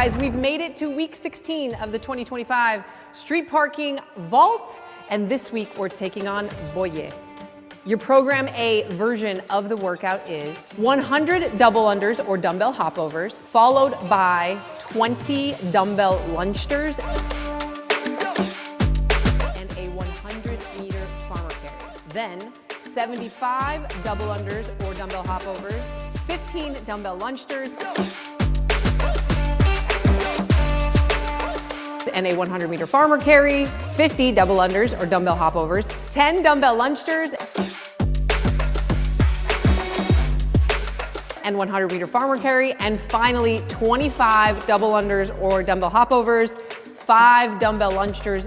guys, we've made it to week 16 of the 2025 street parking vault, and this week we're taking on BOYI. Your program A version of the workout is 100 double unders or dumbbell hopovers, followed by 20 dumbbell lunchters and a 100-meter farmer carry. Then 75 double unders or dumbbell hopovers, 15 dumbbell lunchters, and a 100-meter farmer carry, 50 double unders or dumbbell hopovers, 10 dumbbell lunchters, and 100-meter farmer carry, and finally 25 double unders or dumbbell hopovers, 5 dumbbell lunchters,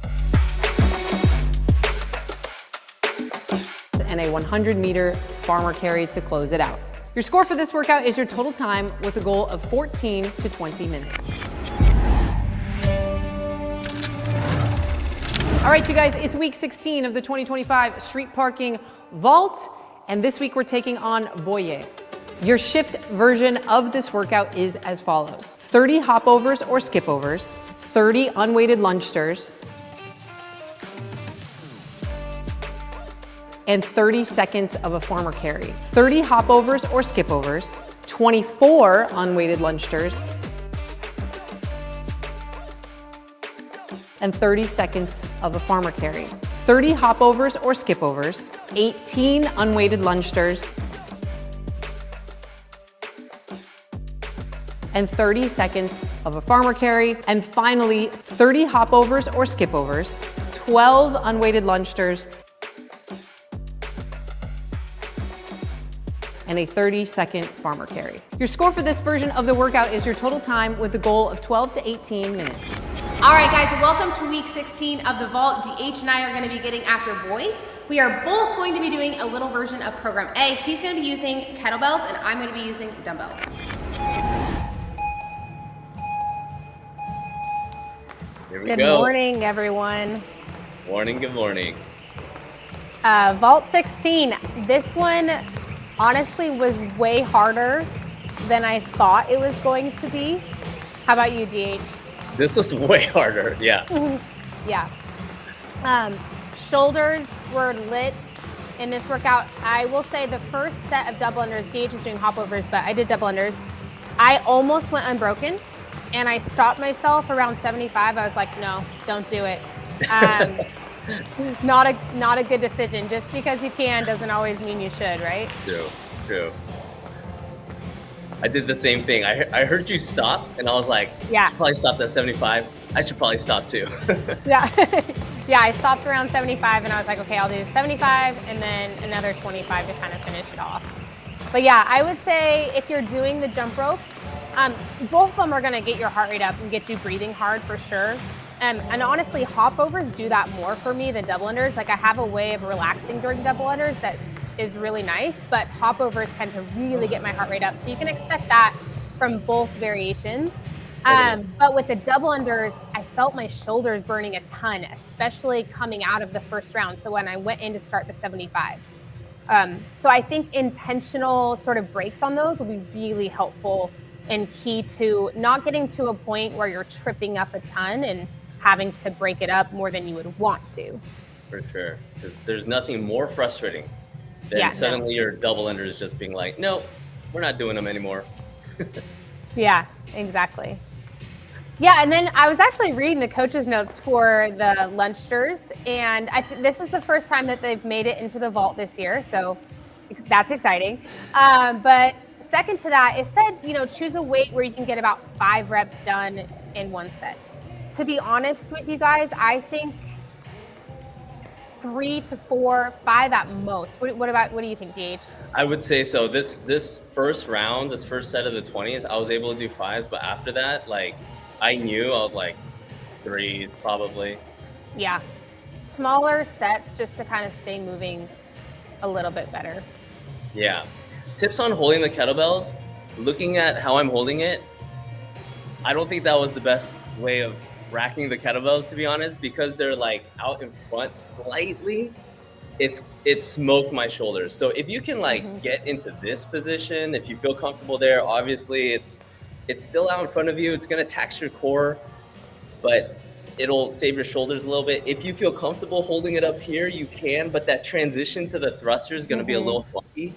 and a 100-meter farmer carry to close it out. Your score for this workout is your total time with a goal of 14 to 20 minutes. All right, you guys, it's week 16 of the 2025 street parking vault, and this week we're taking on BOYI. Your shift version of this workout is as follows: 30 hopovers or skipovers, 30 unweighted lunchters, and 30 seconds of a farmer carry. 30 hopovers or skipovers, 24 unweighted lunchters, and 30 seconds of a farmer carry. 30 hopovers or skipovers, 18 unweighted lunchters, and 30 seconds of a farmer carry. And finally, 30 hopovers or skipovers, 12 unweighted lunchters, and a 30-second farmer carry. Your score for this version of the workout is your total time with the goal of 12 to 18 minutes. All right, guys, welcome to week 16 of the vault. GH and I are going to be getting after BOYI. We are both going to be doing a little version of program A. He's going to be using kettlebells, and I'm going to be using dumbbells. Here we Good go. morning, everyone. Morning, good morning. Vault 16. This one honestly was way harder than I thought it was going to be. How about you, DH? This was way harder, yeah. Yeah. Shoulders were lit in this workout. I will say the first set of double unders, DH is doing hopovers, but I did double unders. I almost went unbroken, and I stopped myself around 75. I was like, no, don't do it. Not a good decision. Just because you can doesn't always mean you should, right? True. I did the same thing. I heard you stop, and I was like, Yeah. I should probably stop at 75. I should probably stop too. Yeah. Yeah, I stopped around 75, and I was like, okay, I'll do 75 and then another 25 to kind of finish it off. But yeah, I would say if you're doing the jump rope, both of them are gonna get your heart rate up and get you breathing hard for sure. And honestly, hopovers do that more for me than double unders. Like, I have a way of relaxing during double unders that is really nice, but hopovers tend to really get my heart rate up. So you can expect that from both variations. But with the double unders, I felt my shoulders burning a ton, especially coming out of the first round. So when I went in to start the 75s. So I think intentional sort of breaks on those will be really helpful and key to not getting to a point where you're tripping up a ton and having to break it up more than you would want to. For sure, because there's nothing more frustrating than suddenly your double unders just being like, no, we're not doing them anymore. Yeah, exactly. Yeah, and then I was actually reading the coach's notes for the lunchters, and this is the first time that they've made it into the vault this year, so that's exciting. But second to that, it said, choose a weight where you can get about 5 reps done in one set. To be honest with you guys, I think 3 to 4, 5 at most. What do you think, DH? I would say so. This first round, this first set of the 20s, I was able to do 5s, but after that, I knew I was like 3 probably. Yeah, smaller sets just to kind of stay moving a little bit better. Yeah. Tips on holding the kettlebells. Looking at how I'm holding it, I don't think that was the best way of racking the kettlebells, to be honest, because they're out in front slightly. It smoked my shoulders. So if you can get into this position, if you feel comfortable there, obviously it's It's still out in front of you. It's going to tax your core, but it'll save your shoulders a little bit. If you feel comfortable holding it up here, you can, but that transition to the thruster is going to be a little funky.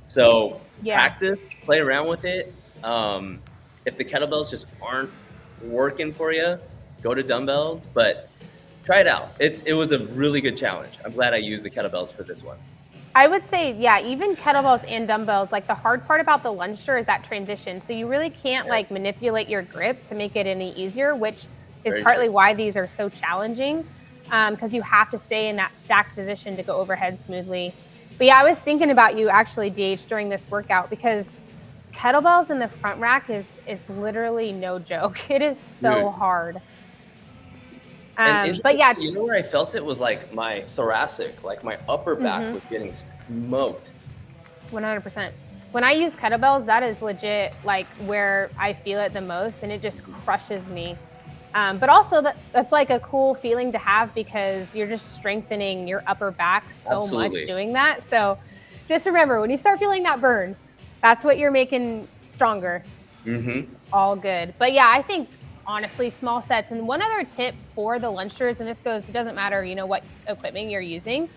So practice, play around with it. If the kettlebells just aren't working for you, go to dumbbells, but try it out. It was a really good challenge. I'm glad I used the kettlebells for this one. I would say, yeah, even kettlebells and dumbbells, like the hard part about the lunge is that transition. So you really can't like manipulate your grip to make it any easier, which is partly why these are so challenging, because you have to stay in that stacked position to go overhead smoothly. But yeah, I was thinking about you actually, DH, during this workout, because kettlebells in the front rack is literally no joke. It is so hard. But yeah, you know where I felt it was like my thoracic, like my upper back was getting smoked. 100%. When I use kettlebells, that is legit like where I feel it the most, and it just crushes me. But also that's like a cool feeling to have, because you're just strengthening your upper back so much doing that. So just remember, when you start feeling that burn, that's what you're making stronger. All good. But yeah, I think honestly, small sets. And one other tip for the lunchers, and this goes, it doesn't matter, you know, what equipment you're using,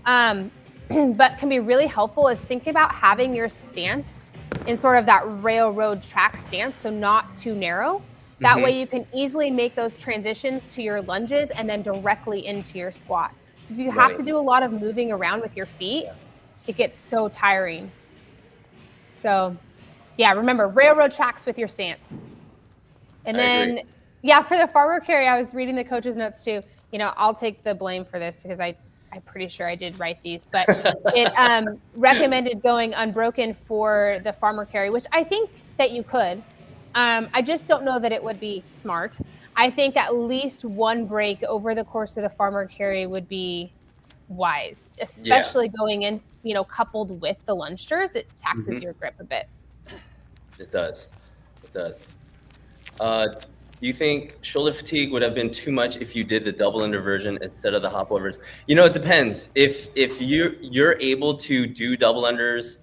but can be really helpful, is think about having your stance in sort of that railroad track stance, so not too narrow. That way you can easily make those transitions to your lunges and then directly into your squat. So if you have to do a lot of moving around with your feet, it gets so tiring. So yeah, remember, railroad tracks with your stance. And then, yeah, for the farmer carry, I was reading the coach's notes too. You know, I'll take the blame for this because I'm pretty sure I did write these, but it recommended going unbroken for the farmer carry, which I think that you could. I just don't know that it would be smart. I think at least one break over the course of the farmer carry would be wise, especially going in, you know, coupled with the lunges. It taxes your grip a bit. It does. It does. Do you think shoulder fatigue would have been too much if you did the double under version instead of the hop overs? You know, it depends. If you're able to do double unders,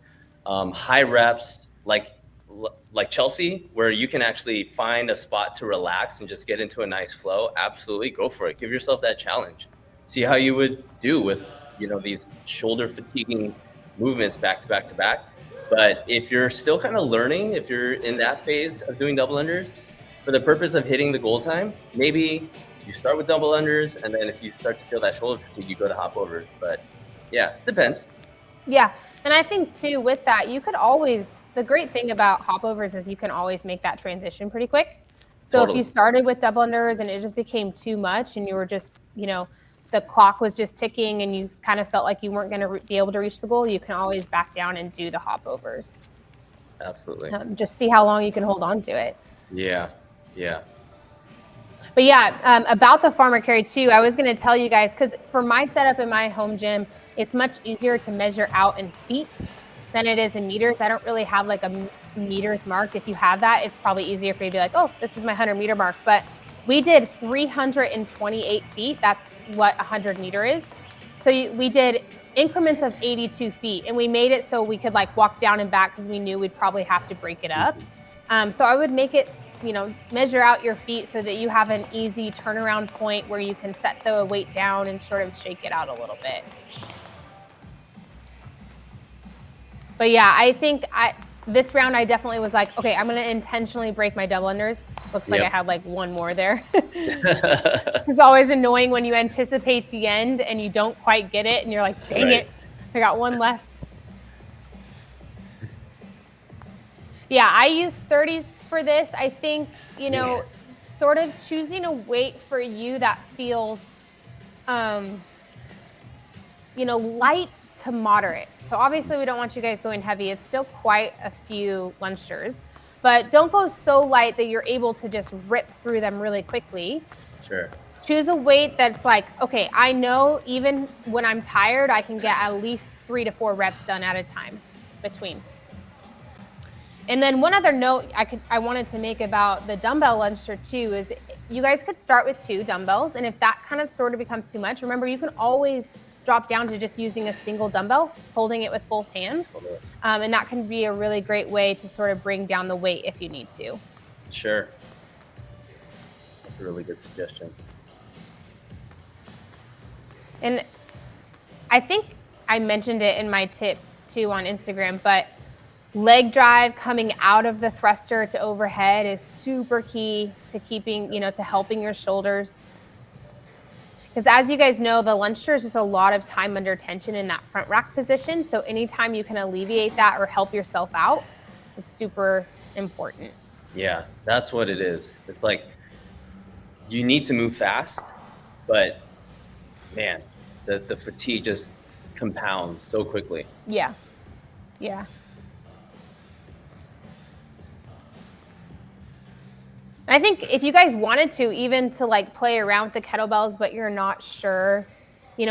high reps, like Chelsea, where you can actually find a spot to relax and just get into a nice flow, absolutely go for it. Give yourself that challenge. See how you would do with, you know, these shoulder fatiguing movements back to back to back. But if you're still kind of learning, if you're in that phase of doing double unders, for the purpose of hitting the goal time, maybe you start with double unders, and then if you start to feel that shoulder fatigue, you go to hop overs. But yeah, depends. Yeah, and I think too, with that, you could always, the great thing about hop overs is you can always make that transition pretty quick. So if you started with double unders and it just became too much and you were just, you know, the clock was just ticking and you kind of felt like you weren't going to be able to reach the goal, you can always back down and do the hop overs. Absolutely. Just see how long you can hold on to it. Yeah. Yeah. But yeah, about the farmer carry too, I was going to tell you guys, because for my setup in my home gym, it's much easier to measure out in feet than it is in meters. I don't really have like a meters mark. If you have that, it's probably easier for you to be like, oh, this is my 100-meter mark. But we did 328 feet. That's what 100-meter is. So we did increments of 82 feet, and we made it so we could like walk down and back because we knew we'd probably have to break it up. So I would make it, you know, measure out your feet so that you have an easy turnaround point where you can set the weight down and sort of shake it out a little bit. But yeah, I think this round I definitely was like, okay, I'm going to intentionally break my double unders. Looks like I had like one more there. It's always annoying when you anticipate the end and you don't quite get it and you're like, dang it, I got one left. Yeah, I use 30s for this. I think, you know, sort of choosing a weight for you that feels, you know, light to moderate. So obviously we don't want you guys going heavy. It's still quite a few lunges, but don't go so light that you're able to just rip through them really quickly. Sure. Choose a weight that's like, okay, I know even when I'm tired, I can get at least 3 to 4 reps done at a time between. And then one other note I wanted to make about the dumbbell luncher too is you guys could start with 2 dumbbells, and if that kind of sort of becomes too much, remember you can always drop down to just using a single dumbbell, holding it with both hands, and that can be a really great way to sort of bring down the weight if you need to. Sure. That's a really good suggestion. And I think I mentioned it in my tip too on Instagram, but leg drive coming out of the thruster to overhead is super key to keeping, to helping your shoulders. Because as you guys know, the luncher is just a lot of time under tension in that front rack position. So anytime you can alleviate that or help yourself out, it's super important. Yeah, that's what it is. It's like you need to move fast, but man, the fatigue just compounds so quickly. Yeah. Yeah. I think if you guys wanted to, even to like play around with the kettlebells, but you're not sure,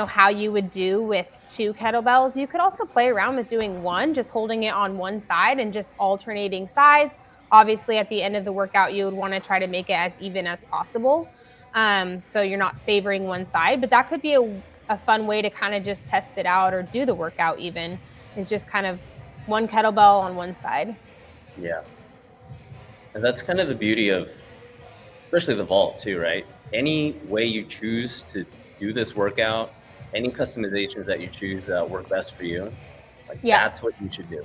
how you would do with 2 kettlebells, you could also play around with doing one, just holding it on one side and just alternating sides. Obviously, at the end of the workout, you would want to try to make it as even as possible. So you're not favoring one side, but that could be a fun way to kind of just test it out or do the workout even, is just kind of one kettlebell on one side. Yeah. And that's kind of the beauty of, especially the vault too, right? Any way you choose to do this workout, any customizations that you choose that work best for you, that's what you should do.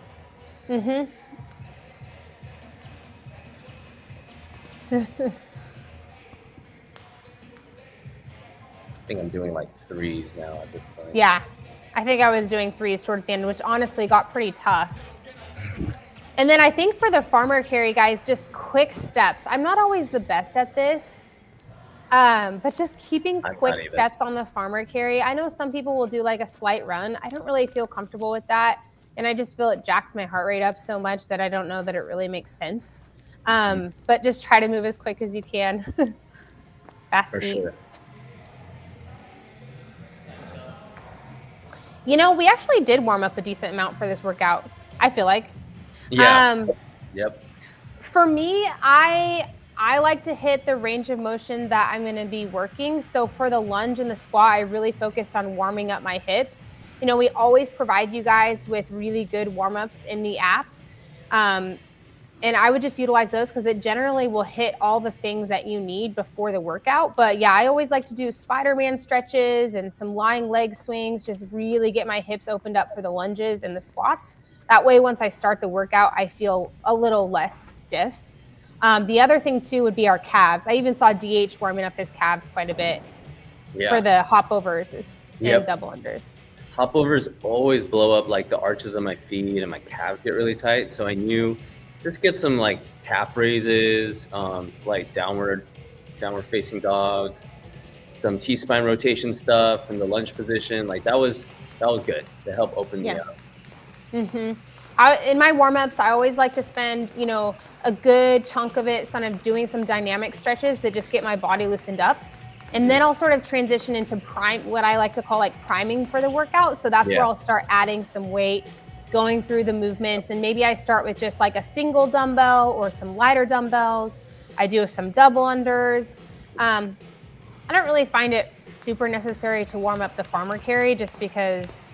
Mm-hmm. I think I'm doing like 3s now at this point. Yeah, I think I was doing 3s towards the end, which honestly got pretty tough. And then I think for the farmer carry, guys, just quick steps. I'm not always the best at this, but just keeping quick steps on the farmer carry. I know some people will do like a slight run. I don't really feel comfortable with that. And I just feel it jacks my heart rate up so much that I don't know that it really makes sense. But just try to move as quick as you can. Fast For speed. sure. We actually did warm up a decent amount for this workout, I feel like. Yeah. Yep. For me, I like to hit the range of motion that I'm going to be working. So for the lunge and the squat, I really focused on warming up my hips. We always provide you guys with really good warm-ups in the app. And I would just utilize those because it generally will hit all the things that you need before the workout. But yeah, I always like to do Spider-Man stretches and some lying leg swings, just really get my hips opened up for the lunges and the squats. That way, once I start the workout, I feel a little less stiff. The other thing too would be our calves. I even saw DH warming up his calves quite a bit for the hop overs and double unders. Hop overs always blow up like the arches of my feet and my calves get really tight. So I knew just get some like calf raises, like downward facing dogs, some T-spine rotation stuff in the lunge position. Like that was good to help open me up. Mm-hmm. In my warm-ups, I always like to spend, a good chunk of it sort of doing some dynamic stretches that just get my body loosened up. And then I'll sort of transition into what I like to call like priming for the workout. So that's where I'll start adding some weight, going through the movements. And maybe I start with just like a single dumbbell or some lighter dumbbells. I do some double unders. I don't really find it super necessary to warm up the farmer carry just because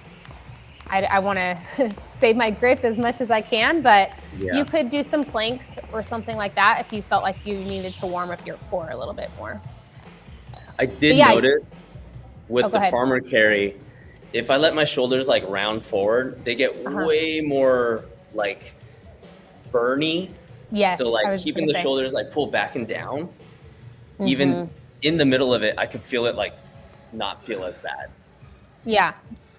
I want to save my grip as much as I can, but you could do some planks or something like that if you felt like you needed to warm up your core a little bit more. I did notice with the farmer carry, if I let my shoulders like round forward, they get way more like burny. Yes. So like keeping the shoulders like pulled back and down, even in the middle of it, I could feel it like not feel as bad. Yeah.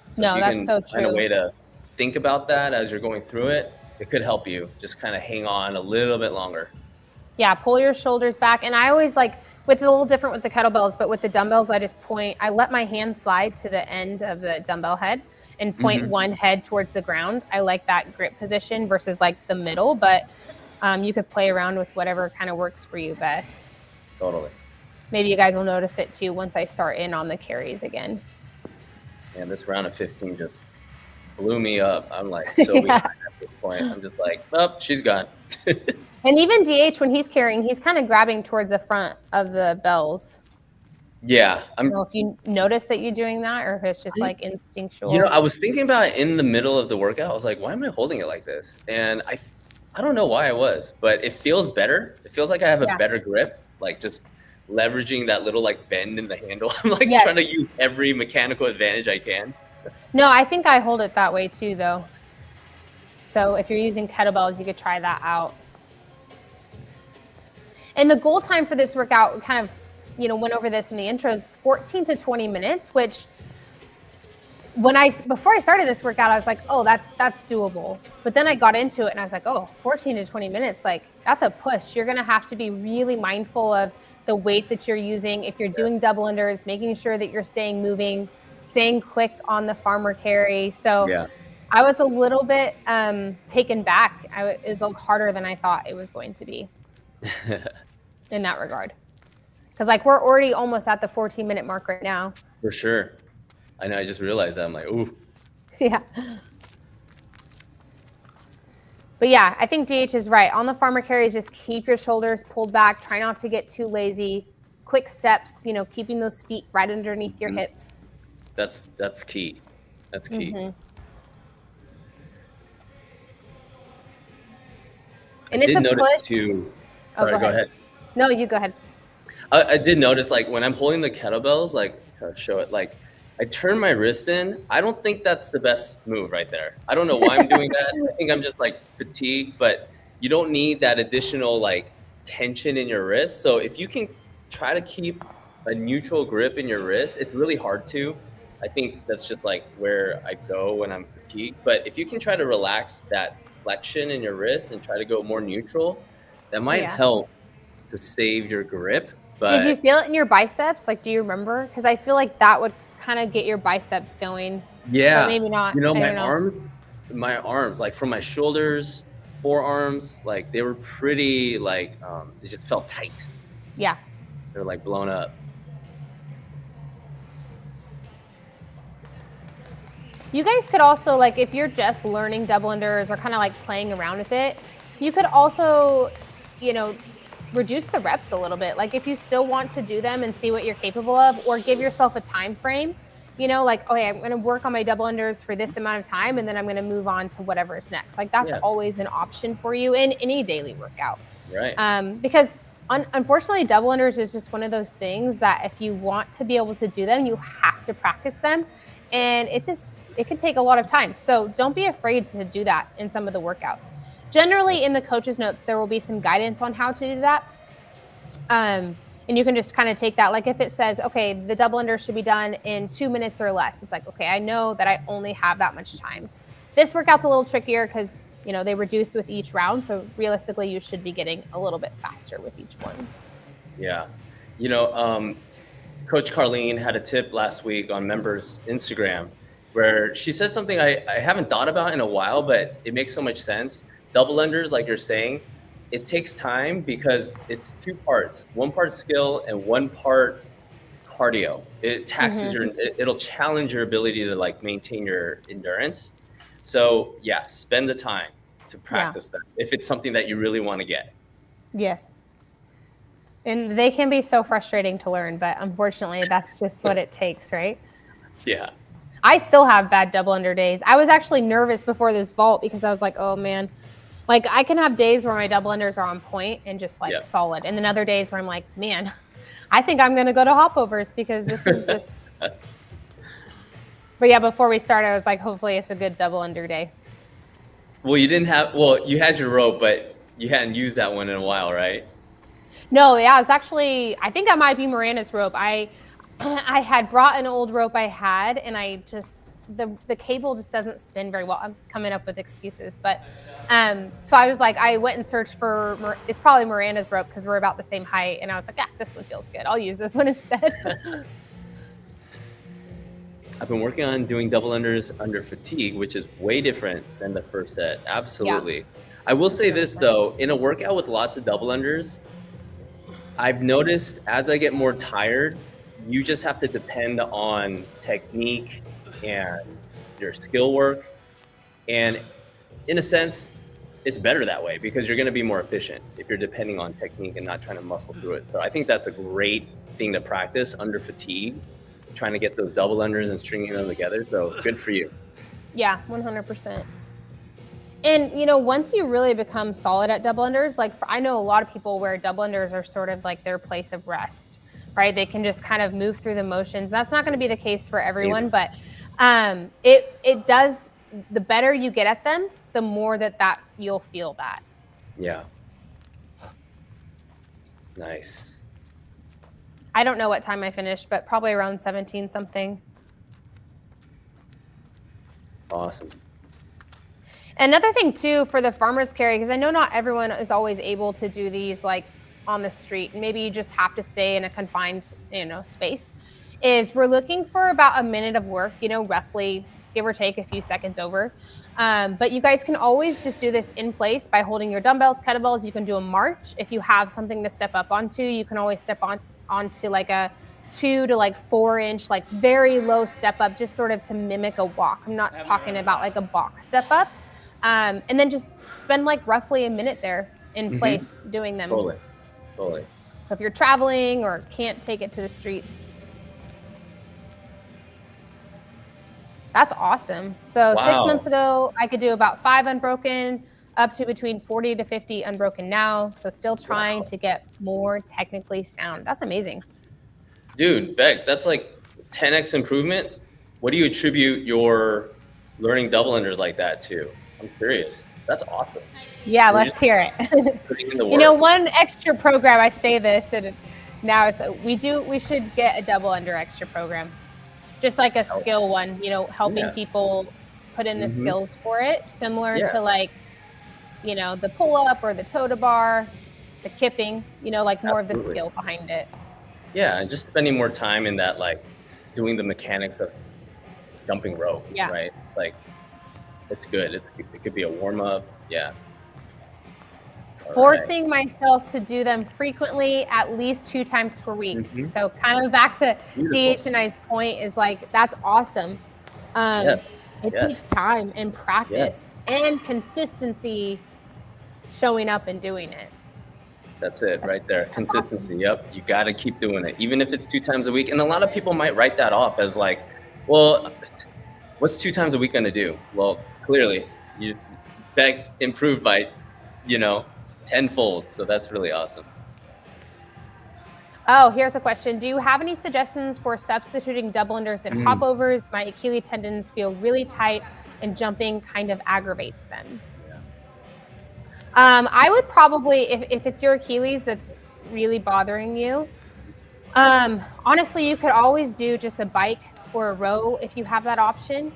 So no, that's so true. Find a way to think about that as you're going through it. It could help you just kind of hang on a little bit longer. Yeah, pull your shoulders back. And I always it's a little different with the kettlebells, but with the dumbbells, I let my hand slide to the end of the dumbbell head and point one head towards the ground. I like that grip position versus like the middle, but you could play around with whatever kind of works for you best. Totally. Maybe you guys will notice it too once I start in on the carries again. And this round of 15 just blew me up. I'm like so behind at this point. I'm just like, oh, she's gone. And even DH, when he's carrying, he's kind of grabbing towards the front of the bells. Yeah. I don't know if you notice that you're doing that or if it's just like instinctual. I was thinking about it in the middle of the workout. I was like, why am I holding it like this? And I don't know why I was, but it feels better. It feels like I have a Yeah. better grip, like just leveraging that little like bend in the handle. I'm like Yes. trying to use every mechanical advantage I can. No, I think I hold it that way too, though. So if you're using kettlebells, you could try that out. And the goal time for this workout, we kind of, went over this in the intro, is 14 to 20 minutes, which before I started this workout, I was like, oh, that's doable. But then I got into it and I was like, oh, 14 to 20 minutes, like that's a push. You're going to have to be really mindful of the weight that you're using. If you're doing double unders, making sure that you're staying moving, staying quick on the farmer carry. So Yeah. I was a little bit taken back. It was harder than I thought it was going to be in that regard. Because like we're already almost at the 14-minute mark right now. For sure. I know. I just realized that. I'm like, ooh. Yeah. But yeah, I think DH is right. On the farmer carries, just keep your shoulders pulled back. Try not to get too lazy. Quick steps, keeping those feet right underneath your hips. That's key. That's key. And I it's did a notice push. too. Oh, Sorry, go ahead. No, you go ahead. I did notice, like, when I'm holding the kettlebells, like, to show it, like, I turn my wrist in. I don't think that's the best move right there. I don't know why I'm doing that. I think I'm just, like, fatigued, but you don't need that additional, like, tension in your wrist. So if you can try to keep a neutral grip in your wrist, it's really hard to. I think that's just, like, where I go when I'm fatigued. But if you can try to relax that flexion in your wrist and try to go more neutral, that might help to save your grip. But did you feel it in your biceps? Like, do you remember? Because I feel like that would kind of get your biceps going. yeah, But maybe not. my arms, like from my shoulders, forearms, like they were pretty, like, they just felt tight. Yeah. They're like blown up. You guys could also, like, if you're just learning double unders or kind of like playing around with it, you could also, reduce the reps a little bit. Like if you still want to do them and see what you're capable of, or give yourself a time frame, like, okay, I'm going to work on my double unders for this amount of time, and then I'm going to move on to whatever is next. Like that's always an option for you in any daily workout. Right. Because unfortunately, double unders is just one of those things that if you want to be able to do them, you have to practice them. And it can take a lot of time. So don't be afraid to do that in some of the workouts. Generally, in the coach's notes, there will be some guidance on how to do that. And you can just kind of take that. Like if it says, okay, the double under should be done in 2 minutes or less. It's like, okay, I know that I only have that much time. This workout's a little trickier because, they reduce with each round. So realistically, you should be getting a little bit faster with each one. Yeah. Coach Carlene had a tip last week on members' Instagram where she said something I haven't thought about in a while, but it makes so much sense. Double unders, like you're saying, it takes time because it's 2 parts, 1 part skill and 1 part cardio. It taxes it'll challenge your ability to like maintain your endurance. So yeah, spend the time to practice that if it's something that you really want to get. Yes. And they can be so frustrating to learn, but unfortunately that's just what it takes, right? Yeah. I still have bad double under days. I was actually nervous before this vault because I was like, oh man, like I can have days where my double unders are on point and just like solid. And then other days where I'm like, man, I think I'm going to go to hopovers because this is just. But yeah, before we start, I was like, hopefully it's a good double under day. Well, you had your rope, but you hadn't used that one in a while, right? No, yeah, it's actually, I think that might be Miranda's rope. I had brought an old rope I had, and I just, the cable just doesn't spin very well. I'm coming up with excuses, but so I was like, I went and searched for, it's probably Miranda's rope because we're about the same height, and I was like, yeah, this one feels good. I'll use this one instead. I've been working on doing double unders under fatigue, which is way different than the first set. Absolutely. Yeah. I will say this though, in a workout with lots of double unders, I've noticed as I get more tired, you just have to depend on technique and your skill work. And in a sense, it's better that way because you're going to be more efficient if you're depending on technique and not trying to muscle through it. So I think that's a great thing to practice under fatigue, trying to get those double unders and stringing them together. So good for you. Yeah, 100%. And you know, once you really become solid at double unders, like I know a lot of people where double unders are sort of like their place of rest, right? They can just kind of move through the motions. That's not going to be the case for everyone, but it does. The better you get at them, the more that you'll feel that. Yeah. Nice. I don't know what time I finished, but probably around 17 something. Awesome. Another thing too for the farmer's carry, because I know not everyone is always able to do these like on the street, and maybe you just have to stay in a confined, space, is we're looking for about a minute of work, roughly give or take a few seconds over. But you guys can always just do this in place by holding your dumbbells, kettlebells. You can do a march. If you have something to step up onto, you can always step onto like a 2 to like 4 inch, like very low step up, just sort of to mimic a walk. I'm not talking about like a box step up. And then just spend like roughly a minute there in place doing them. Totally. So if you're traveling or can't take it to the streets. That's awesome. So 6 months ago, I could do about 5 unbroken, up to between 40 to 50 unbroken now. So still trying to get more technically sound. That's amazing. Dude, Beck, that's like 10x improvement. What do you attribute your learning double unders like that to? I'm curious. That's awesome. Yeah, let's hear it. One extra program, I say this, and now it's we should get a double under extra program. Just like a skill one, helping people put in the skills for it, similar to like, the pull up or the toe to bar, the kipping, like more of the skill behind it. Yeah, and just spending more time in that, like doing the mechanics of jumping rope, right? Like, it's good. It could be a warm up. Yeah. Forcing myself to do them frequently, at least 2 times per week. So kind of back to DH and I's point is like, that's awesome. It takes time and practice and consistency showing up and doing it. That's it right there. Consistency. Awesome. Yep. You got to keep doing it, even if it's 2 times a week. And a lot of people might write that off as like, well, what's 2 times a week going to do? Well, clearly you improved by, tenfold. So that's really awesome. Oh, here's a question. Do you have any suggestions for substituting double unders and popovers? My Achilles tendons feel really tight and jumping kind of aggravates them. I would probably, if it's your Achilles that's really bothering you, honestly, you could always do just a bike or a row if you have that option.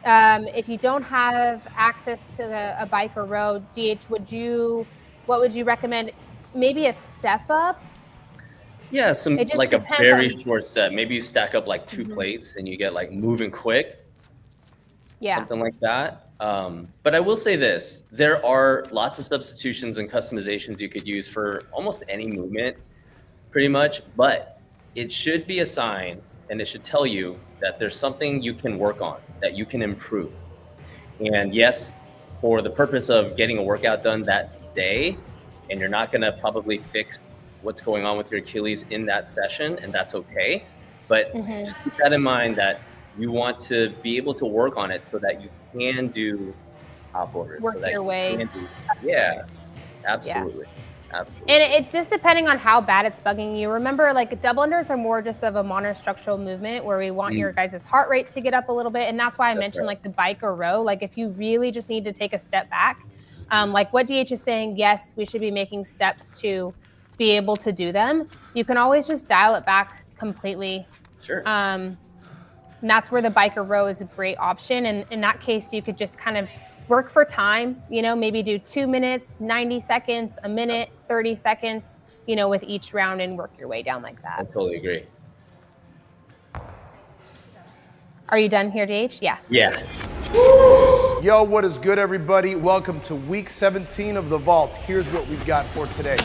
If you don't have access to a bike or row, DH, what would you recommend? Maybe a step up? Yeah, like a very short step. Maybe you stack up like 2 plates and you get like moving quick. Yeah. Something like that. But I will say this, there are lots of substitutions and customizations you could use for almost any movement, pretty much, but it should be a sign and it should tell you that there's something you can work on, that you can improve. And yes, for the purpose of getting a workout done that day, and you're not gonna probably fix what's going on with your Achilles in that session, and that's okay. But just keep that in mind that you want to be able to work on it so that you can do popovers. Work your way. Yeah, absolutely. Absolutely. And it just depending on how bad it's bugging you. Remember, like double unders are more just of a monostructural movement where we want your guys' heart rate to get up a little bit. And that's why I mentioned like the bike or row. Like if you really just need to take a step back, like what DH is saying, yes, we should be making steps to be able to do them. You can always just dial it back completely. Sure. And that's where the bike or row is a great option. And in that case, you could just kind of work for time, maybe do 2 minutes, 90 seconds, a minute, 30 seconds, with each round and work your way down like that. I totally agree. Are you done here, DH? Yeah. Yeah. Yo, what is good, everybody? Welcome to week 17 of The Vault. Here's what we've got for today.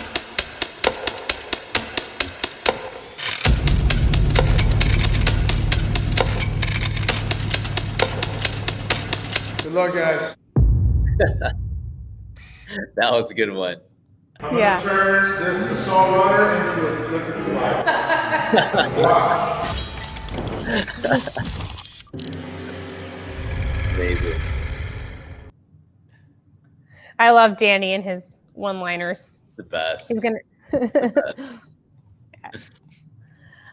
Good luck, guys. That was a good one. I'm going to turn this salt water into a slip and slide. Wow. Amazing. I love Danny and his one-liners. The best. He's gonna. The best.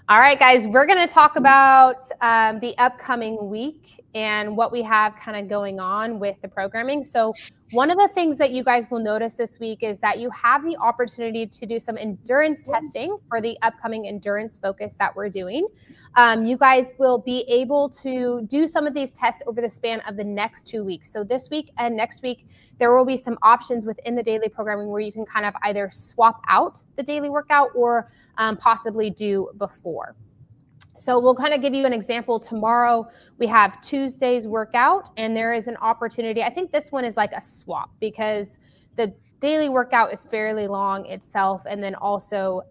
All right, guys, we're going to talk about the upcoming week and what we have kind of going on with the programming. So one of the things that you guys will notice this week is that you have the opportunity to do some endurance testing for the upcoming endurance focus that we're doing. You guys will be able to do some of these tests over the span of the next 2 weeks. So this week and next week, there will be some options within the daily programming where you can kind of either swap out the daily workout or possibly do before. So we'll kind of give you an example. Tomorrow we have Tuesday's workout, and there is an opportunity. I think this one is like a swap because the daily workout is fairly long itself. And then also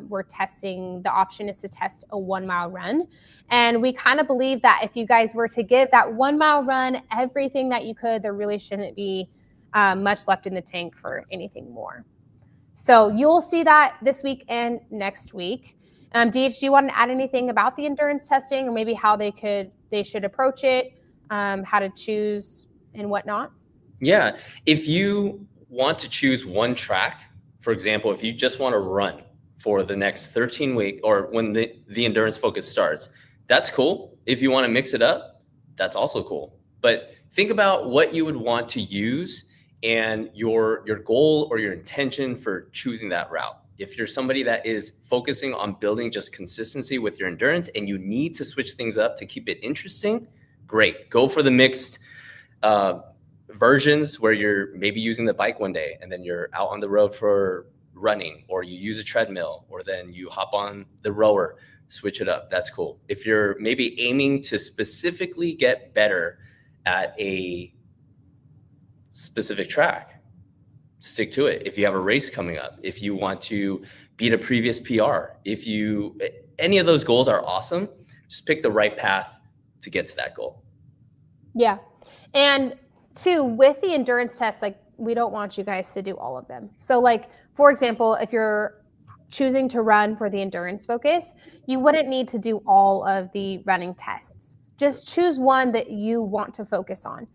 we're testing, the option is to test a 1 mile run. And we kind of believe that if you guys were to give that 1 mile run everything that you could, there really shouldn't be much left in the tank for anything more. So you'll see that this week and next week. DH, do you want to add anything about the endurance testing or maybe how they should approach it, how to choose and whatnot? Yeah. If you want to choose one track, for example, if you just want to run for the next 13 weeks or when the endurance focus starts, that's cool. If you want to mix it up, that's also cool. But think about what you would want to use and your goal or your intention for choosing that route. If you're somebody that is focusing on building just consistency with your endurance and you need to switch things up to keep it interesting, great. Go for the mixed versions where you're maybe using the bike one day and then you're out on the road for running, or you use a treadmill, or then you hop on the rower, switch it up. That's cool. If you're maybe aiming to specifically get better at a specific track, stick to it. If you have a race coming up, if you want to beat a previous PR, any of those goals are awesome. Just pick the right path to get to that goal. Yeah. And two, with the endurance tests, like we don't want you guys to do all of them. So like, for example, if you're choosing to run for the endurance focus, you wouldn't need to do all of the running tests. Just choose one that you want to focus on.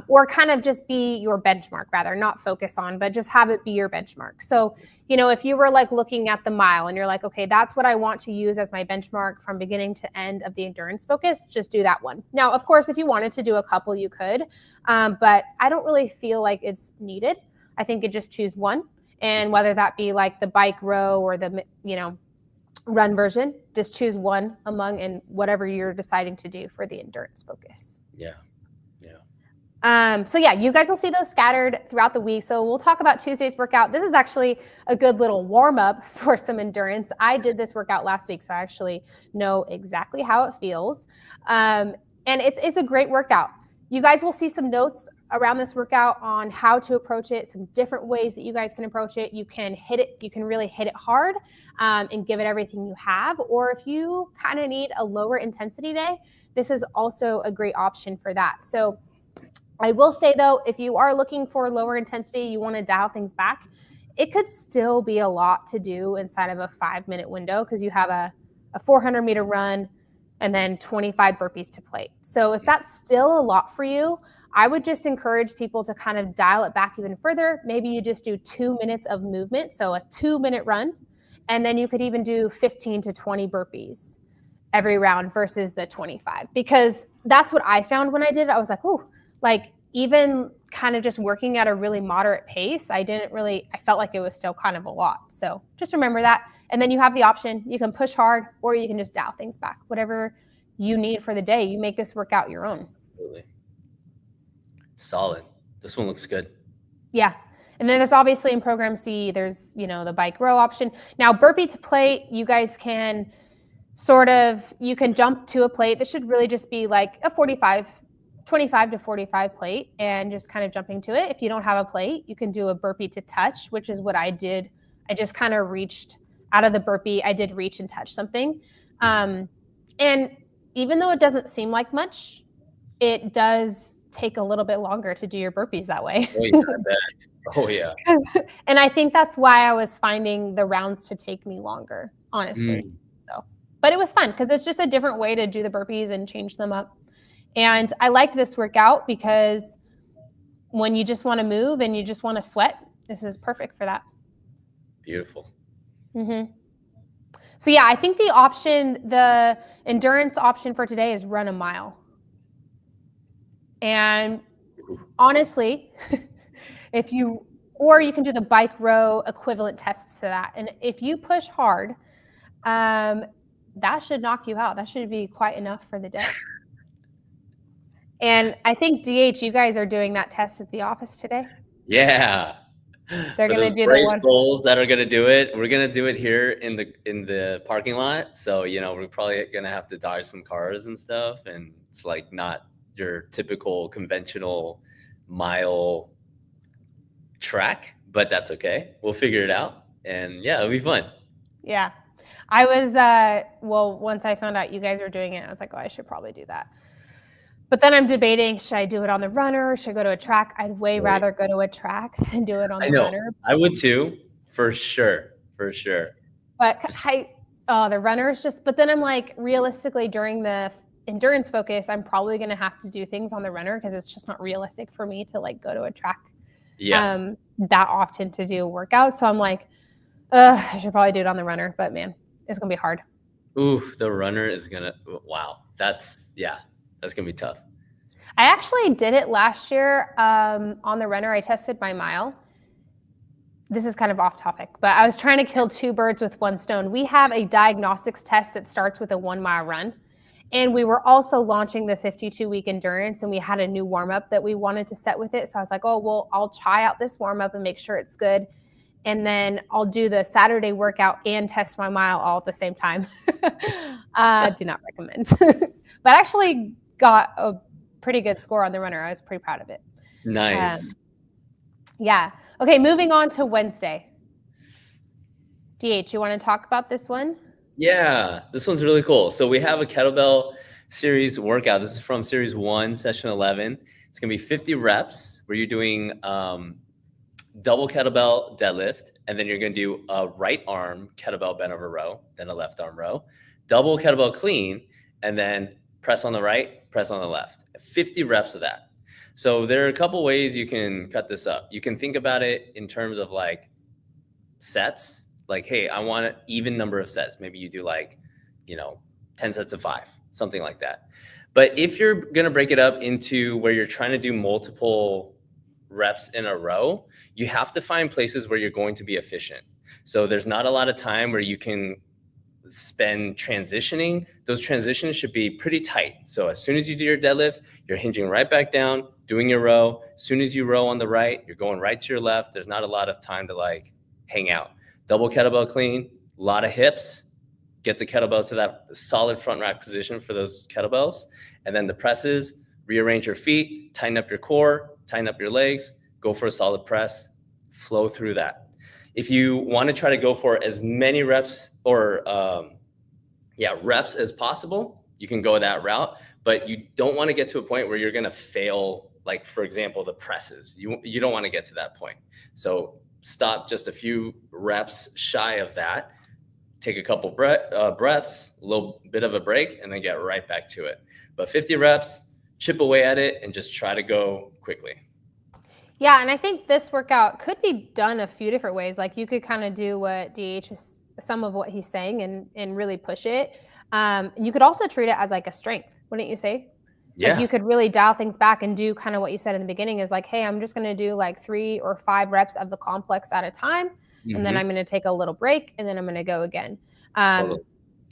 Or kind of just be your benchmark, rather, not focus on, but just have it be your benchmark. So, if you were like looking at the mile and you're like, okay, that's what I want to use as my benchmark from beginning to end of the endurance focus, just do that one. Now, of course, if you wanted to do a couple, you could, but I don't really feel like it's needed. I think you just choose one, and whether that be like the bike row or the, run version, just choose one among and whatever you're deciding to do for the endurance focus. Yeah. So yeah, you guys will see those scattered throughout the week. So we'll talk about Tuesday's workout. This is actually a good little warm up for some endurance. I did this workout last week, so I actually know exactly how it feels. And it's a great workout. You guys will see some notes around this workout on how to approach it, some different ways that you guys can approach it. You can hit it, you can really hit it hard and give it everything you have. Or if you kind of need a lower intensity day, this is also a great option for that. So I will say though, if you are looking for lower intensity, you want to dial things back, it could still be a lot to do inside of a 5-minute window because you have a 400-meter run and then 25 burpees to plate. So if that's still a lot for you, I would just encourage people to kind of dial it back even further. Maybe you just do 2 minutes of movement, so a 2-minute run, and then you could even do 15 to 20 burpees every round versus the 25. Because that's what I found when I did it. I was like, ooh, like even kind of just working at a really moderate pace, I felt like it was still kind of a lot. So just remember that. And then you have the option, you can push hard or you can just dial things back, whatever you need for the day. You make this workout your own. Absolutely. Solid. This one looks good. Yeah. And then there's obviously in program C, there's, the bike row option. Now burpee to plate, you guys can you can jump to a plate. This should really just be like a 25 to 45 plate and just kind of jumping to it. If you don't have a plate, you can do a burpee to touch, which is what I did. I just kind of reached out of the burpee. I did reach and touch something. And even though it doesn't seem like much, it does take a little bit longer to do your burpees that way. Oh yeah, I bet. Oh yeah. And I think that's why I was finding the rounds to take me longer, honestly. So, but it was fun because it's just a different way to do the burpees and change them up. And I liked this workout because when you just want to move and you just want to sweat, this is perfect for that. Beautiful. So yeah, I think the endurance option for today is run a mile. And honestly, or you can do the bike row equivalent tests to that. And if you push hard, that should knock you out. That should be quite enough for the day. And I think DH, you guys are doing that test at the office today. Yeah. They're going to do brave the one. souls that are going to do it. We're going to do it here in the parking lot. So, you know, we're probably going to have to dodge some cars and stuff. And it's like not your typical conventional mile track, but that's okay. We'll figure it out. And yeah, it'll be fun. Yeah. I was, once I found out you guys were doing it, I was like, oh, I should probably do that. But then I'm debating, should I do it on the runner? Should I go to a track? I'd way rather go to a track than do it on the runner. I would too, for sure. For sure. But the runner is just, but then I'm like, realistically, during the endurance focus, I'm probably going to have to do things on the runner because it's just not realistic for me to like go to a track that often to do a workout. So I'm like, I should probably do it on the runner, but man, it's going to be hard. Ooh, the runner is going to, wow. That's going to be tough. I actually did it last year on the runner. I tested my mile. This is kind of off topic, but I was trying to kill two birds with one stone. We have a diagnostics test that starts with a 1 mile run. And we were also launching the 52-week endurance, and we had a new warm-up that we wanted to set with it. So I was like, oh, well, I'll try out this warm-up and make sure it's good. And then I'll do the Saturday workout and test my mile all at the same time. Do not recommend. But actually got a pretty good score on the runner. I was pretty proud of it. Nice. Yeah. Okay, moving on to Wednesday. DH, you want to talk about this one? Yeah, this one's really cool. So we have a kettlebell series workout. This is from series 1, session 11. It's going to be 50 reps where you're doing double kettlebell deadlift, and then you're going to do a right arm kettlebell bent over row, then a left arm row, double kettlebell clean, and then press on the right, press on the left. 50 reps of that. So there are a couple ways you can cut this up. You can think about it in terms of like sets. Like, hey, I want an even number of sets. Maybe you do like, 10 sets of 5, something like that. But if you're going to break it up into where you're trying to do multiple reps in a row, you have to find places where you're going to be efficient. So there's not a lot of time where you can spend transitioning. Those transitions should be pretty tight. So as soon as you do your deadlift, you're hinging right back down, doing your row. As soon as you row on the right, you're going right to your left. There's not a lot of time to like hang out. Double kettlebell clean, a lot of hips, get the kettlebells to that solid front rack position for those kettlebells. And then the presses, rearrange your feet, tighten up your core, tighten up your legs, go for a solid press, flow through that. If you want to try to go for as many reps or reps as possible, you can go that route, but you don't want to get to a point where you're going to fail. Like, for example, the presses, you don't want to get to that point. So stop just a few reps shy of that, take a couple breaths, a little bit of a break, and then get right back to it. But 50 reps, chip away at it, and just try to go quickly. Yeah, and I think this workout could be done a few different ways. Like you could kind of do what DH is, some of what he's saying and really push it. You could also treat it as like a strength, wouldn't you say? Yeah. Like you could really dial things back and do kind of what you said in the beginning is like, hey, I'm just going to do like 3 or 5 reps of the complex at a time. Mm-hmm. And then I'm going to take a little break and then I'm going to go again. Totally.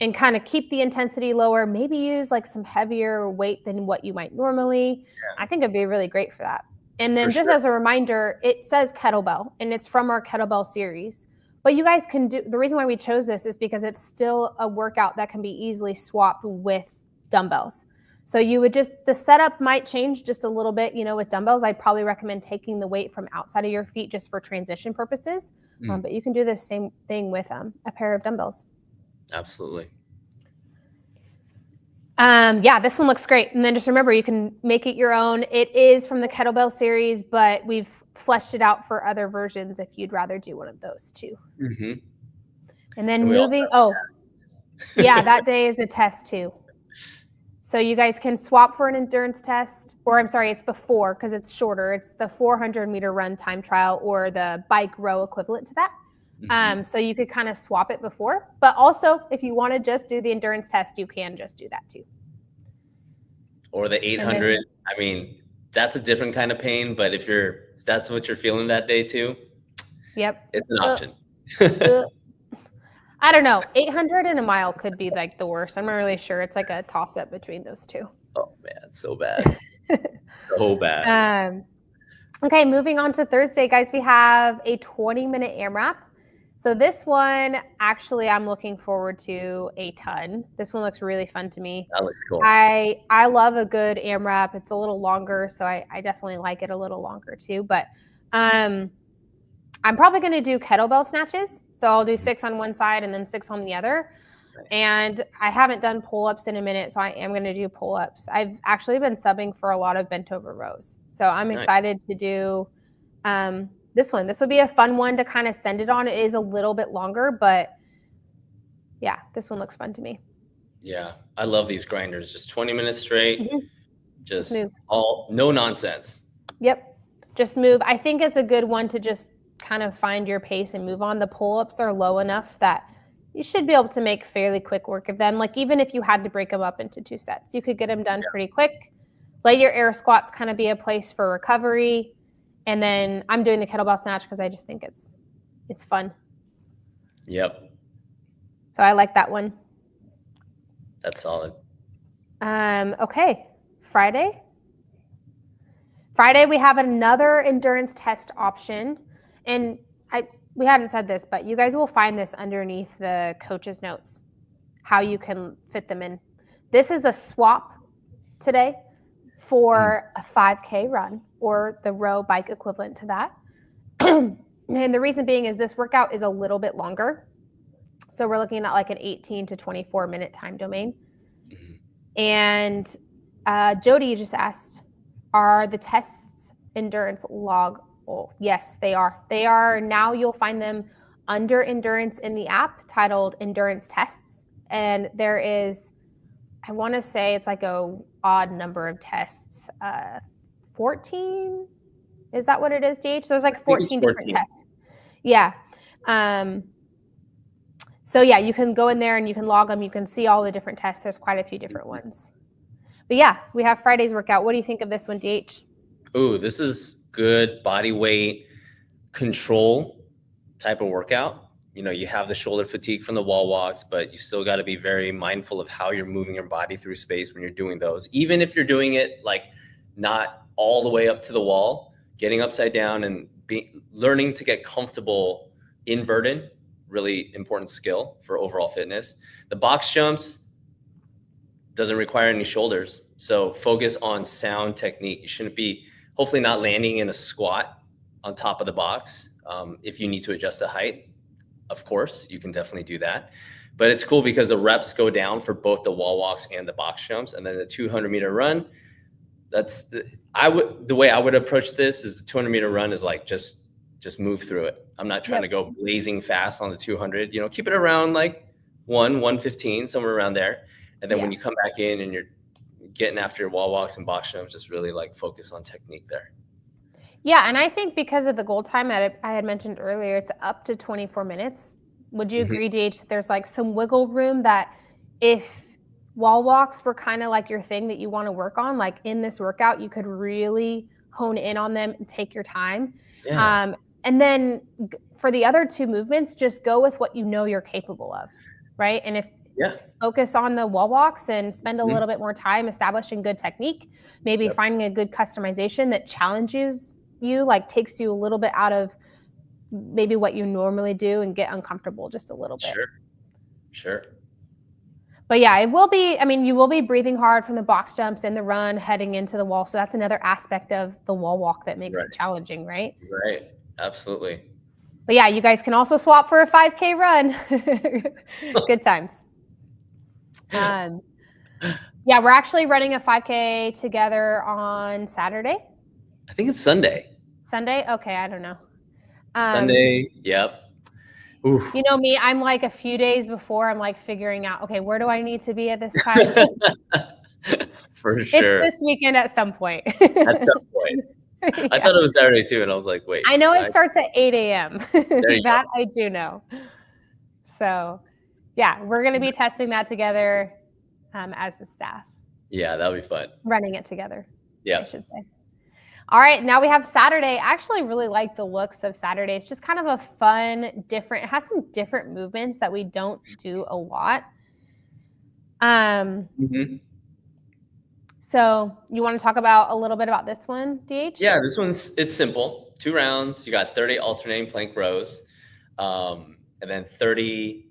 And kind of keep the intensity lower, maybe use like some heavier weight than what you might normally. Yeah. I think it'd be really great for that. And then just as a reminder, it says kettlebell and it's from our kettlebell series. But you guys can do, the reason why we chose this is because it's still a workout that can be easily swapped with dumbbells. So you would just, the setup might change just a little bit, with dumbbells. I'd probably recommend taking the weight from outside of your feet just for transition purposes. But you can do the same thing with a pair of dumbbells. Absolutely. This one looks great. And then just remember, you can make it your own. It is from the kettlebell series, but we've fleshed it out for other versions if you'd rather do one of those too. Mm-hmm. And then that day is a test too. So you guys can swap for an endurance test, or I'm sorry, it's before because it's shorter. It's the 400-meter run time trial or the bike row equivalent to that. So you could kind of swap it before, but also if you want to just do the endurance test, you can just do that too. Or the 800. I mean, that's a different kind of pain, but if that's what you're feeling that day too, yep, it's an option. I don't know. 800 and a mile could be like the worst. I'm not really sure. It's like a toss up between those two. Oh man, so bad. So bad. Okay, moving on to Thursday, guys, we have a 20-minute AMRAP. So this one, actually, I'm looking forward to a ton. This one looks really fun to me. That looks cool. I love a good AMRAP. It's a little longer, so I definitely like it a little longer too. But I'm probably going to do kettlebell snatches. So I'll do 6 on one side and then 6 on the other. Nice. And I haven't done pull-ups in a minute, so I am going to do pull-ups. I've actually been subbing for a lot of bent over rows. So I'm excited to do this one. This will be a fun one to kind of send it on. It is a little bit longer, but yeah, this one looks fun to me. Yeah, I love these grinders. Just 20 minutes straight. Just move. No nonsense. Yep. Just move. I think it's a good one to just kind of find your pace and move on. The pull-ups are low enough that you should be able to make fairly quick work of them. Like even if you had to break them up into 2 sets, you could get them done pretty quick. Let your air squats kind of be a place for recovery. And then I'm doing the kettlebell snatch because I just think it's fun. Yep. So I like that one. That's solid. Okay. Friday, we have another endurance test option. And we hadn't said this, but you guys will find this underneath the coach's notes, how you can fit them in. This is a swap today for a 5K run or the row bike equivalent to that. And the reason being is this workout is a little bit longer. So we're looking at like an 18 to 24 minute time domain. And Jody just asked, are the tests endurance log? Yes, they are. They are now. You'll find them under endurance in the app titled endurance tests. And there is, I want to say it's like a odd number of tests. 14? Is that what it is, DH? So there's like 14 different tests. Yeah. So yeah, you can go in there and you can log them. You can see all the different tests. There's quite a few different ones. But yeah, we have Friday's workout. What do you think of this one, DH? Ooh, this is good body weight control type of workout. You know, you have the shoulder fatigue from the wall walks, but you still got to be very mindful of how you're moving your body through space when you're doing those. Even if you're doing it like not all the way up to the wall, getting upside down and learning to get comfortable inverted, really important skill for overall fitness. The box jumps doesn't require any shoulders. So focus on sound technique. You shouldn't be hopefully not landing in a squat on top of the box. If you need to adjust the height, of course, you can definitely do that. But it's cool because the reps go down for both the wall walks and the box jumps. And then the 200-meter run, the way I would approach this is the 200-meter run is like just move through it. I'm not trying to go blazing fast on the 200. You know, keep it around like 115, somewhere around there. And then when you come back in and you're getting after your wall walks and box jumps, just really like focus on technique there. Yeah, and I think because of the goal time I had mentioned earlier, it's up to 24 minutes. Would you agree, DH, that there's like some wiggle room that if wall walks were kind of like your thing that you want to work on, like in this workout, you could really hone in on them and take your time. Yeah. And then for the other two movements, just go with what you know you're capable of, right? And if focus on the wall walks and spend a little bit more time establishing good technique, maybe finding a good customization that challenges you, like takes you a little bit out of maybe what you normally do and get uncomfortable just a little bit. Sure. But yeah, it will be, I mean, you will be breathing hard from the box jumps and the run heading into the wall. So that's another aspect of the wall walk that makes it challenging, right? Right. Absolutely. But yeah, you guys can also swap for a 5K run. Good times. Yeah, we're actually running a 5K together on Saturday. I think it's Sunday. Sunday? Okay, I don't know. Sunday, yep. Oof. You know me, I'm like a few days before, I'm like figuring out, okay, where do I need to be at this time? For sure. It's this weekend at some point. At some point. Yeah. I thought it was Saturday too, and I was like, wait. I know it starts at 8 a.m. That go. I do know. So, yeah, we're going to be testing that together as the staff. Yeah, that'll be fun. Running it together, Yeah. I should say. All right, now we have Saturday. I actually really like the looks of Saturday. It's just kind of a fun, different, it has some different movements that we don't do a lot. So you want to talk about a little bit about this one, DH? Yeah, this it's simple. 2 rounds. You got 30 alternating plank rows, and then 30.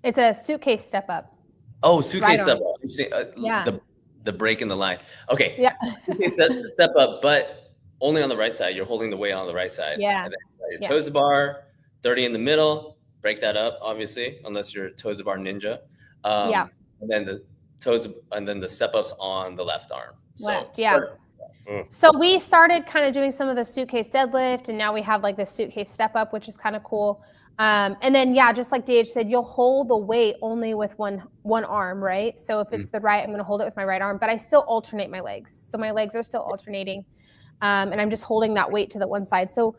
It's a suitcase step up. Oh, suitcase Right step up. You see, Yeah. The break in the line. Okay. Yeah. Suitcase step up, but only on the right side. You're holding the weight on the right side. Yeah. And then your toes to bar, 30 in the middle. Break that up, obviously, unless you're toes to bar ninja. Yeah. And then the toes, and then the step ups on the left arm. So, Left, yeah. So we started kind of doing some of the suitcase deadlift, and now we have like this suitcase step up, which is kind of cool. And then, yeah, just like DH said, you'll hold the weight only with one arm, right? So if it's the right, I'm going to hold it with my right arm, but I still alternate my legs. So my legs are still alternating, and I'm just holding that weight to the one side. So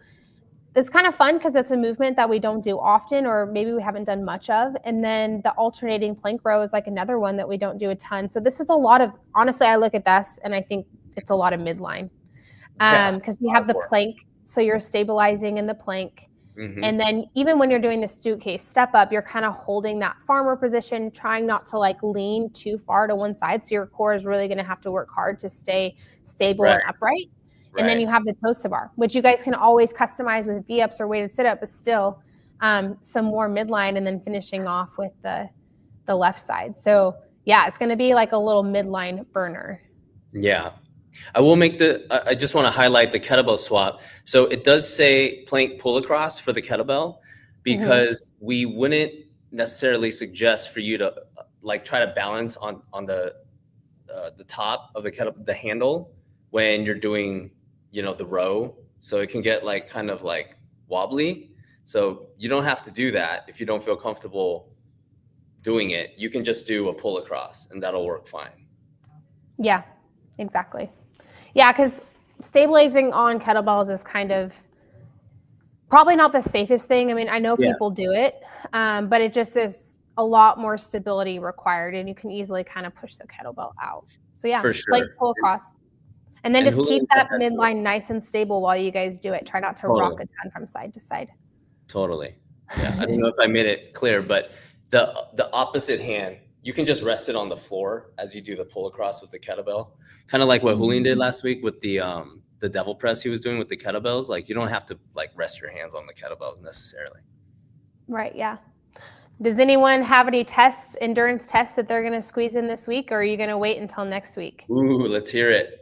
it's kind of fun because it's a movement that we don't do often, or maybe we haven't done much of. And then the alternating plank row is like another one that we don't do a ton. So this is a lot of, honestly, I look at this and I think it's a lot of midline because we have the plank. So you're stabilizing in the plank. And then even when you're doing the suitcase step up, you're kind of holding that farmer position, trying not to like lean too far to one side. So your core is really going to have to work hard to stay stable and upright. And then you have the toes to bar, which you guys can always customize with V-ups or weighted sit-up, but still some more midline, and then finishing off with the left side. So yeah, it's going to be like a little midline burner. Yeah. I will make I just want to highlight the kettlebell swap. So it does say plank pull across for the kettlebell, because we wouldn't necessarily suggest for you to like try to balance on the top of the kettlebell, the handle, when you're doing, you know, the row. So it can get like kind of like wobbly. So you don't have to do that if you don't feel comfortable doing it. You can just do a pull across and that'll work fine. Yeah, exactly. Yeah, because stabilizing on kettlebells is kind of probably not the safest thing. I mean, I know people do it, but it just is a lot more stability required, and you can easily kind of push the kettlebell out. So yeah, for sure. Like pull across. And then just keep that midline nice and stable while you guys do it. Try not to rock a ton from side to side. Totally. Yeah, I don't know if I made it clear, but the opposite hand, you can just rest it on the floor as you do the pull across with the kettlebell. Kind of like what Julian did last week with the devil press he was doing with the kettlebells. Like you don't have to like rest your hands on the kettlebells necessarily. Right, yeah. Does anyone have any tests, endurance tests that they're going to squeeze in this week, or are you going to wait until next week? Ooh, let's hear it.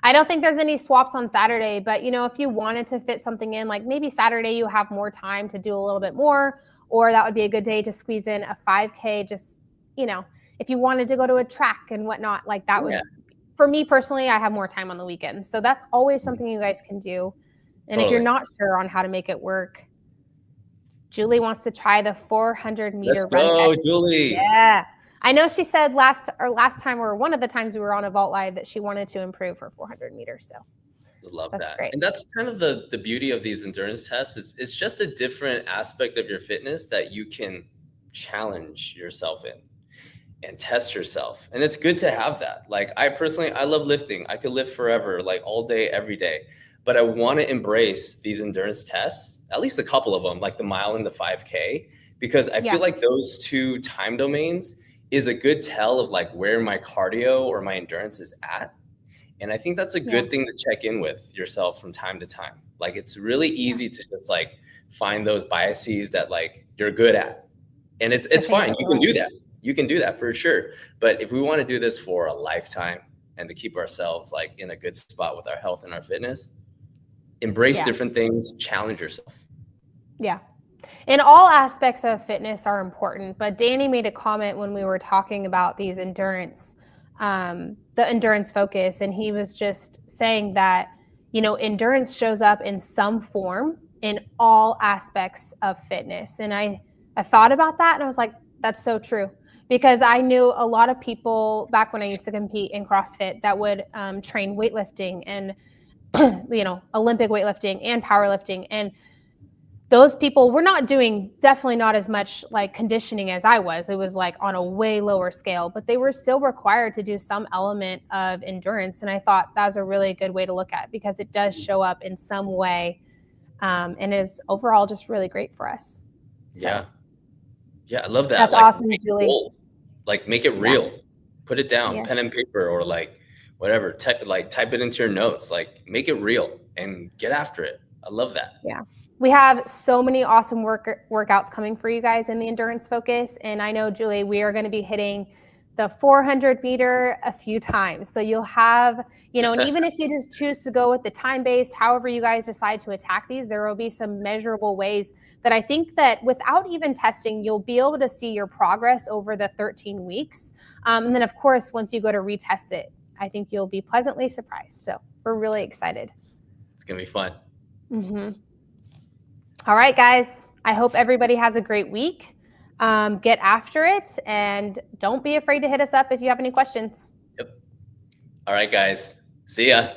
I don't think there's any swaps on Saturday, but you know, if you wanted to fit something in, like maybe Saturday you have more time to do a little bit more, or that would be a good day to squeeze in a 5K. Just, you know, if you wanted to go to a track and whatnot, like that would, for me personally, I have more time on the weekend. So that's always something you guys can do. And if you're not sure on how to make it work, Julie wants to try the 400 meter Let's run go, test. Julie. Yeah. I know she said last time, or one of the times we were on a Vault Live, that she wanted to improve her 400 meters. So love that. Great. And that's kind of the beauty of these endurance tests. It's just a different aspect of your fitness that you can challenge yourself in and test yourself. And it's good to have that. Like I love lifting. I could lift forever, like all day, every day. But I want to embrace these endurance tests, at least a couple of them, like the mile and the 5K, because I feel like those two time domains is a good tell of like where my cardio or my endurance is at. And I think that's a good thing to check in with yourself from time to time. Like it's really easy to just like find those biases that like you're good at. And it's fine. You can do that. You can do that for sure. But if we want to do this for a lifetime and to keep ourselves like in a good spot with our health and our fitness, embrace different things, challenge yourself. Yeah. And all aspects of fitness are important, but Danny made a comment when we were talking about these endurance, the endurance focus, and he was just saying that, you know, endurance shows up in some form in all aspects of fitness. And I thought about that and I was like, that's so true. because I knew a lot of people back when I used to compete in CrossFit that would train weightlifting and Olympic weightlifting and powerlifting, and those people were not doing, definitely not as much like conditioning as I was. It was like on a way lower scale, but they were still required to do some element of endurance. And I thought that was a really good way to look at it, because it does show up in some way, and is overall just really great for us. So, yeah, I love that. That's like, awesome, make it Julie. bold. Like, make it real. Put it down, pen and paper, or like whatever. Like, type it into your notes. Like, make it real and get after it. I love that. Yeah. We have so many awesome workouts coming for you guys in the endurance focus. And I know, Julie, we are going to be hitting the 400 meter a few times. So you'll have, and even if you just choose to go with the time-based, however you guys decide to attack these, there will be some measurable ways that I think that without even testing, you'll be able to see your progress over the 13 weeks. And then, of course, once you go to retest it, I think you'll be pleasantly surprised. So we're really excited. It's going to be fun. Mm-hmm. All right, guys. I hope everybody has a great week. Get after it, and don't be afraid to hit us up if you have any questions. Yep. All right, guys. See ya.